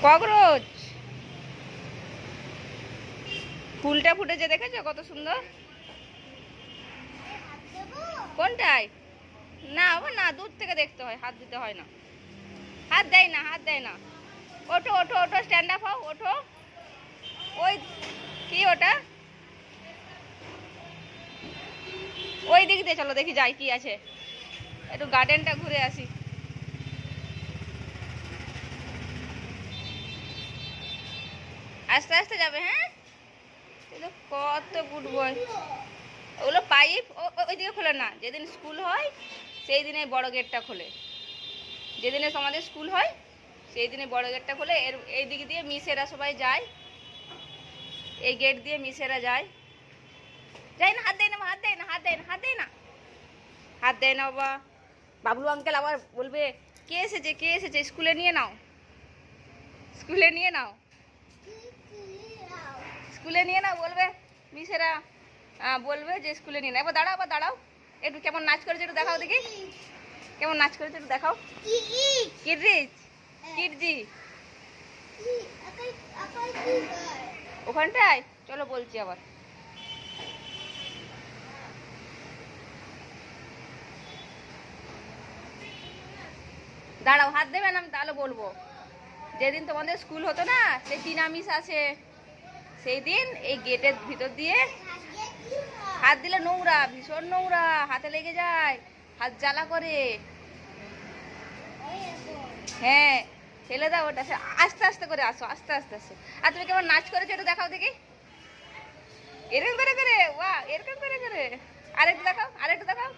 Cockroach. ফুলটা ফুটেছে দেখেছো কত সুন্দর। কোনটায়? না ও না, দূর থেকে দেখতে হয়, হাত দিতে হয় না। হাত দেয় না, হাত দেয় না। ওঠো ওঠো ওঠো, স্ট্যান্ড আপ হও, ওঠো। ওই কি ওটা? ওই দিক দিয়ে চলো, দেখি যাই কি আছে। একটু গার্ডেনটা ঘুরে আসি। আস্তে আস্তে যাবে, হ্যাঁ। কত গুড বয়। ওগুলো পাইপ ওইদিকে খোলে না, যেদিন স্কুল হয় সেই দিনে বড় গেটটা খোলে। যেদিনে আমাদের স্কুল হয় সেই দিনে বড় গেটটা খোলে। এর এই দিক দিয়ে মিসেরা সবাই যায়, এই গেট দিয়ে মিসেরা যায়। যাই না, হাত দেয় না, হাত দেয় না, হাত দেয় না, হাত দেয় না, হাত দেয় না বাবা। বাবলু আঙ্কেল আবার বলবে কে এসেছে, কে এসেছে, স্কুলে নিয়ে নাও, স্কুলে নিয়ে নাও, স্কুলে নিয়ে নাও বলবে মিসেরা। বলবে যে স্কুলে নিয়ে নাও। এবার দাঁড়াও, আবার দাঁড়াও। একটু কেমন নাচ করেছে একটু দেখাও দেখি, কেমন নাচ করেছে একটু দেখাও। কিডরিচ, কিডজি ওখানটায় চলো বলছি আবার। দাঁড়াও, হাত দেবে না, আমি তাহলে বলবো। যেদিন তোমাদের স্কুল হতো না, সেই টিনা মিস আছে, সেই দিন এই গেটের ভিতর দিয়ে হাত দিলে নোংরা, ভীষণ নোংরা, হাতে লেগে যায়, হাত জ্বালা করে। হ্যাঁ, ফেলে দাও ওটা। আস্তে আস্তে করে আসো, আস্তে আস্তে আসো। আর তুমি কেমন নাচ করেছো একটু দেখাও দেখি, এরকম করে করে, বাহ, এরকম করে করে। আরেকটু দেখাও, আরেকটু দেখাও।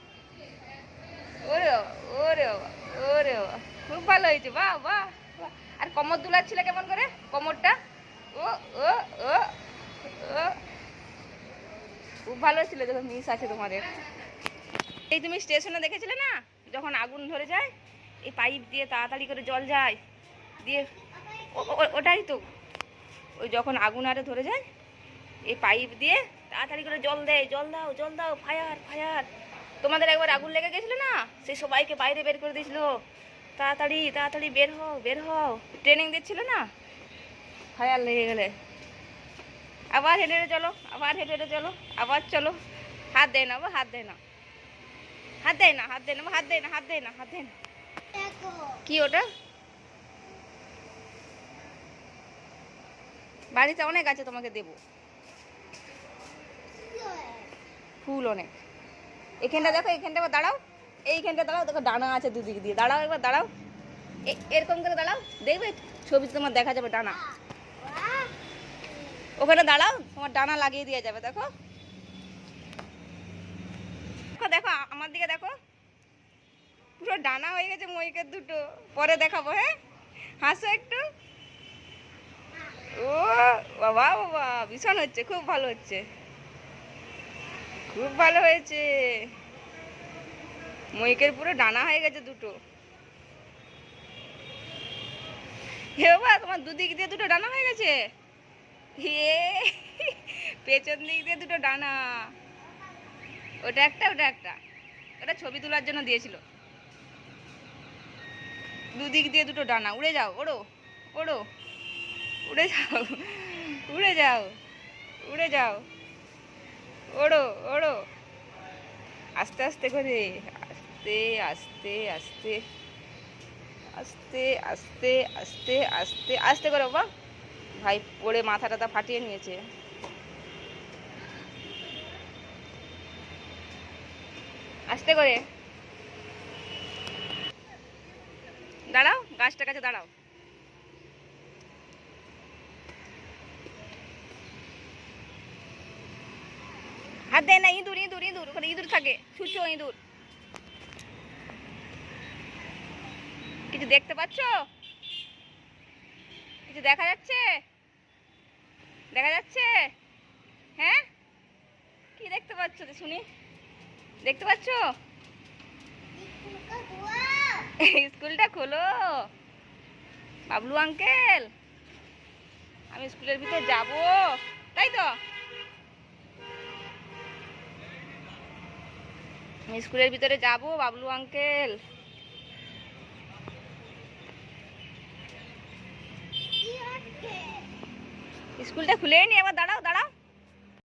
ওরে ওরে ওরে, খুব ভালো হয়েছে, বাহ বাহ বাহ। আর কোমর দুলাচ্ছিলে কেমন করে কোমরটা? ও ও ও ও, খুব ভালো ছিল। যখন মিস আছে তোমাদের। এই তুমি স্টেশনে দেখেছিলে না, যখন আগুন ধরে যায় এই পাইপ দিয়ে তাড়াতাড়ি করে জল যায় দিয়ে, ওটাই তো। ওই যখন আগুন আরে ধরে যায় এই পাইপ দিয়ে তাড়াতাড়ি করে জল দেয়, জল দাও, জল দাও, ফায়ার ফায়ার। তোমাদের একবার আগুন লেগে গেছিল না, সেই সবাইকে বাইরে বের করে দিয়েছিল, তাড়াতাড়ি তাড়াতাড়ি বের হও, বের হও। ট্রেনিং দিচ্ছিল না, ফায়ার লেগে গেলে। আবার হেঁটে হেঁটে চলো, আবার হেঁটে হেঁটে চলো, আবার চলো। হাত দেয় না, হাত দেয় না, হাত দেয় না, হাত দেয় না, হাত দেয় না, হাত দেয় না, হাত দেয় না। কি ওটা? বাড়িতে অনেক আছে, তোমাকে দেবো ফুল অনেক। এখানটা দেখো, এখানটা একবার দাঁড়াও, এইখানটা দাঁড়াও, দেখো ডানা আছে দুদিক দিয়ে। দাঁড়াও, একবার দাঁড়াও, এরকম করে দাঁড়াও, দেখবে ছবি তোমার দেখা যাবে ডানা। ওখানে দাঁড়াও, তোমার ডানা লাগিয়ে দিয়ে যাবে। দেখো দেখো দেখো, আমার দিকে দেখো, পুরো ডানা হয়ে গেছে ময়ূকের দুটো। পরে দেখাবো, হ্যাঁ, হাসো একটু। ও বাবা বাবা, ভীষণ হচ্ছে, খুব ভালো হচ্ছে, খুব ভালো হয়েছে। ময়ূকের পুরো ডানা হয়ে গেছে দুটো। হে বাবা, তোমার দুদিক দিয়ে দুটো ডানা হয়ে গেছে। হে, পেছন দিক দিয়ে দুটো ডানা। ওটা একটা, ওটা একটা, ওটা ছবি তোলার জন্য দিয়েছিল। দুদিক দিয়ে দুটো ডানা। উড়ে যাও, ওড়ো ওড়ো, উড়ে যাও, উড়ে যাও, উড়ে যাও, ওড়ো ওড়ো। আস্তে আস্তে করে, আস্তে আস্তে আস্তে আস্তে আস্তে আস্তে আস্তে আস্তে করে। বাবা ভাই পড়ে মাথা টাথা ফাটিয়ে নিয়েছে। আস্তে করে দাঁড়াও, গাছটার কাছে দাঁড়াও। হাত দেয় না, ইঁদুর ইঁদুর ইঁদুর, ওখানে ইঁদুর থাকে, ছুঁচো ইঁদুর। কিছু দেখতে পাচ্ছ? কিছু দেখা যাচ্ছে? দেখা যাচ্ছে? হ্যাঁ, কি দেখতে পাচ্ছ শুনি? দেখতে পাচ্ছ? স্কুলটা খোলো বাবলু আঙ্কেল, আমি স্কুলের ভিতর যাব, তাই তো? আমি স্কুলের ভিতরে যাব বাবলু আঙ্কেল। স্কুলটা খুলেই নি, আবার দাঁড়াও দাঁড়াও।